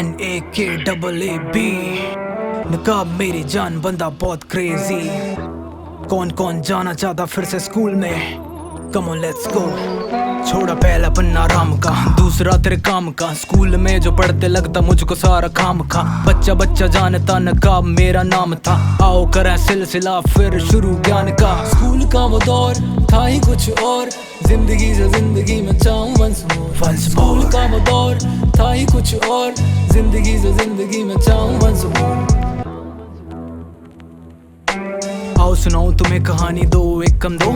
NAKAAB नकाब मेरी जान बंदा बहुत क्रेजी। कौन कौन जाना चाहता फिर से स्कूल में? Come on let's go. छोड़ा पहला पन्ना राम का, दूसरा तेरे काम का। स्कूल में जो पढ़ते लगता मुझको सारा काम खा। बच्चा बच्चा जानता नकाब मेरा नाम था। आओ करें सिलसिला फिर शुरू ज्ञान का। स्कूल का वो दौर था ही कुछ और, जिंदगी से जिंदगी में चाहूं वंस मोर। स्कूल का वो दौर था ही कुछ और, जिंदगी से जिंदगी में चाहूं वंस मोर। आओ सुनाऊं तुम्हें कहानी, दो एक कम दो,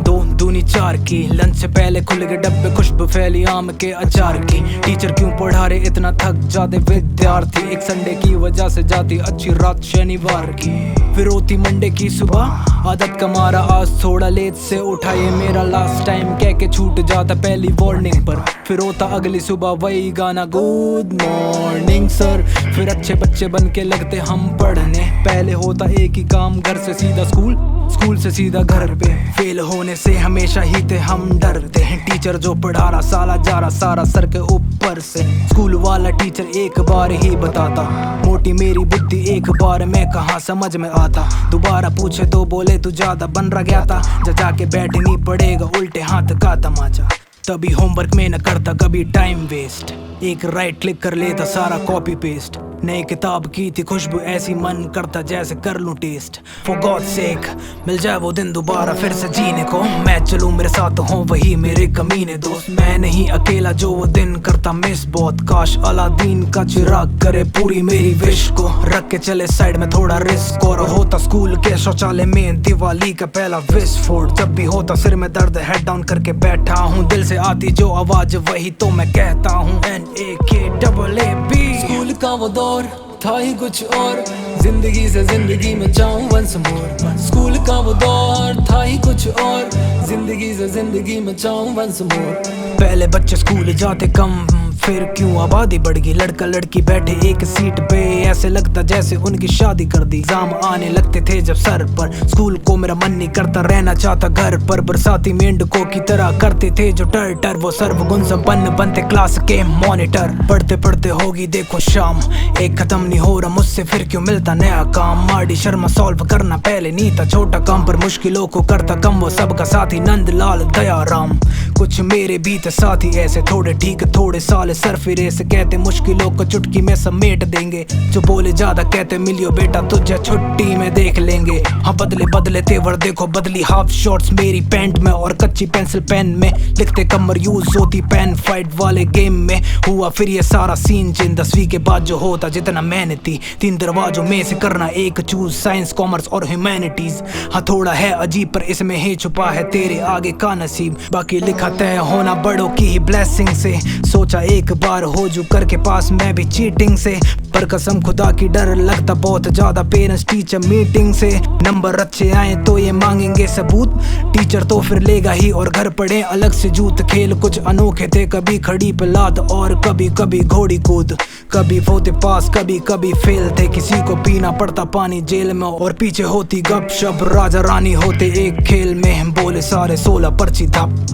दो दूनी चार की। लंच से पहले खुल गए डब्बे, खुशबू फैली आम के अचार की। टीचर क्यों पढ़ा रहे इतना, थक जाते विद्यार्थी। एक संडे की वजह से जाती अच्छी रात शनिवार की। फिर होती मंडे की सुबह, आदत का मारा आज थोड़ा लेट से उठा। ये मेरा लास्ट टाइम कह के छूट जाता पहली वार्निंग पर। फिर होता अगली सुबह वही गाना, गुड मॉर्निंग सर। फिर अच्छे बच्चे बन के लगते हम पढ़ने। पहले होता एक ही काम, घर से सीधा स्कूल, स्कूल से सीधा घर पे। फेल होने से हमेशा ही थे हम डरते हैं। टीचर जो पढ़ा रहा साला जा रहा सारा सर के ऊपर से। स्कूल वाला टीचर एक बार ही बताता, मोटी मेरी बुद्धि एक बार में कहाँ समझ में आता। दोबारा पूछे तो बोले तू ज्यादा बन रहा गया था, जाके बैठनी पड़ेगा उल्टे हाथ का तमाचा। तभी होमवर्क में न करता कभी टाइम वेस्ट, एक राइट क्लिक कर लेता सारा कॉपी पेस्ट। नई किताब की थी खुशबू ऐसी, मन करता जैसे कर लूं टेस्ट। फॉर गॉड सेक मिल जाए वो दिन दोबारा फिर से जीने को। मैं चलूं मेरे साथ हो वही मेरे कमीने दोस्त। मैं नहीं अकेला जो वो दिन करता मिस बहुत। काश अलादीन का चिराग करे पूरी मेरी विश को। रख के चले साइड में थोड़ा रिस्क, और होता स्कूल के शौचालय में दिवाली का पहला विस्फोट। जब भी होता सिर में दर्द हेड डाउन करके बैठा हूँ। दिल से आती जो आवाज वही तो मैं कहता हूँ, NAKAAB। स्कूल का वो दौर था ही कुछ और, जिंदगी से जिंदगी में चाहूं वंस मोर। स्कूल का वो दौर था ही कुछ और, जिंदगी से जिंदगी में चाहूं वंस मोर। पहले बच्चे स्कूल जाते कम, फिर क्यों आबादी बढ़ गई। लड़का लड़की बैठे एक सीट पे, ऐसे लगता जैसे उनकी शादी कर दी। एग्जाम आने लगते थे जब सर पर, स्कूल को मेरा मन नहीं करता, रहना चाहता घर पर। बरसाती मेंढकों की तरह करते थे जो टर वो सर्वगुण संपन्न बनते क्लास के मॉनिटर। पढ़ते पढ़ते होगी देखो शाम, एक खत्म नहीं हो रहा मुझसे फिर क्यों मिलता नया काम। मार्डी शर्मा सॉल्व करना पहले नहीं था छोटा काम, पर मुश्किलों को करता कम वो सबका साथी नंदलाल दयाराम। कुछ मेरे भी थे साथी ऐसे, थोड़े ठीक थोड़े साले सरफिरे से। कहते मुश्किलों को चुटकी में समेट देंगे, जो बोले ज्यादा कहते मिलियो बेटा तुझे छुट्टी में देख लेंगे। हाँ बदले बदले तेवर देखो बदली, हाफ शॉर्ट्स मेरी पैंट में और कच्ची पेंसिल पेन में। लिखते कमर यूज होती पेन फाइट वाले गेम में। हुआ फिर ये सारा सीन चेंज 10वीं के बाद जो होता जितना मेहनती। 3 दरवाजों में से करना एक चूज, साइंस कॉमर्स और ह्यूमैनिटीज। हाँ थोड़ा है अजीब पर इसमें ही छुपा है तेरे आगे का नसीब। बाकी लिखा तय होना बड़ों की ही ब्लेसिंग से। सोचा एक बार हो जू करके पास मैं भी चीटिंग से, पर कसम खुदा की डर लगता बहुत ज्यादा पेरेंट्स टीचर मीटिंग से। नंबर अच्छे आए तो ये मांगेंगे सबूत, टीचर तो फिर लेगा ही और घर पड़े अलग से जूत। खेल कुछ अनोखे थे, कभी खड़ी पे लात और कभी कभी घोड़ी कूद। कभी होते पास कभी कभी फेल थे, किसी को पीना पड़ता पानी जेल में और पीछे होती गपशप। राजा रानी होते एक खेल में, बोले सारे 16 पर्ची धप।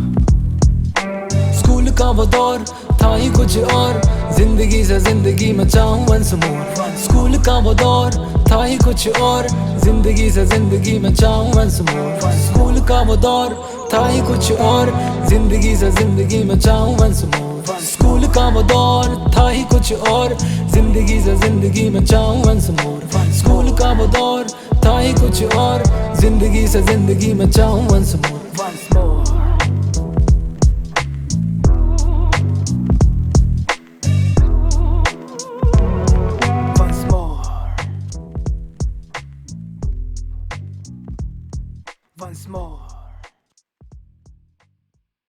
स्कूल का वो दौर था ही कुछ और, जिंदगी से जिंदगी में चाहूं वंस मोर। स्कूल का वो दौर था ही कुछ और, जिंदगी से जिंदगी में चाहूं वंस मोर। स्कूल का वो दौर था ही कुछ और, जिंदगी से जिंदगी में चाहूं वंस मोर। स्कूल का वो दौर था ही कुछ और, जिंदगी से जिंदगी में चाहूं वंस मोर। स्कूल का वो दौर था ही कुछ और, जिंदगी से जिंदगी में चाहूं वंस मोर।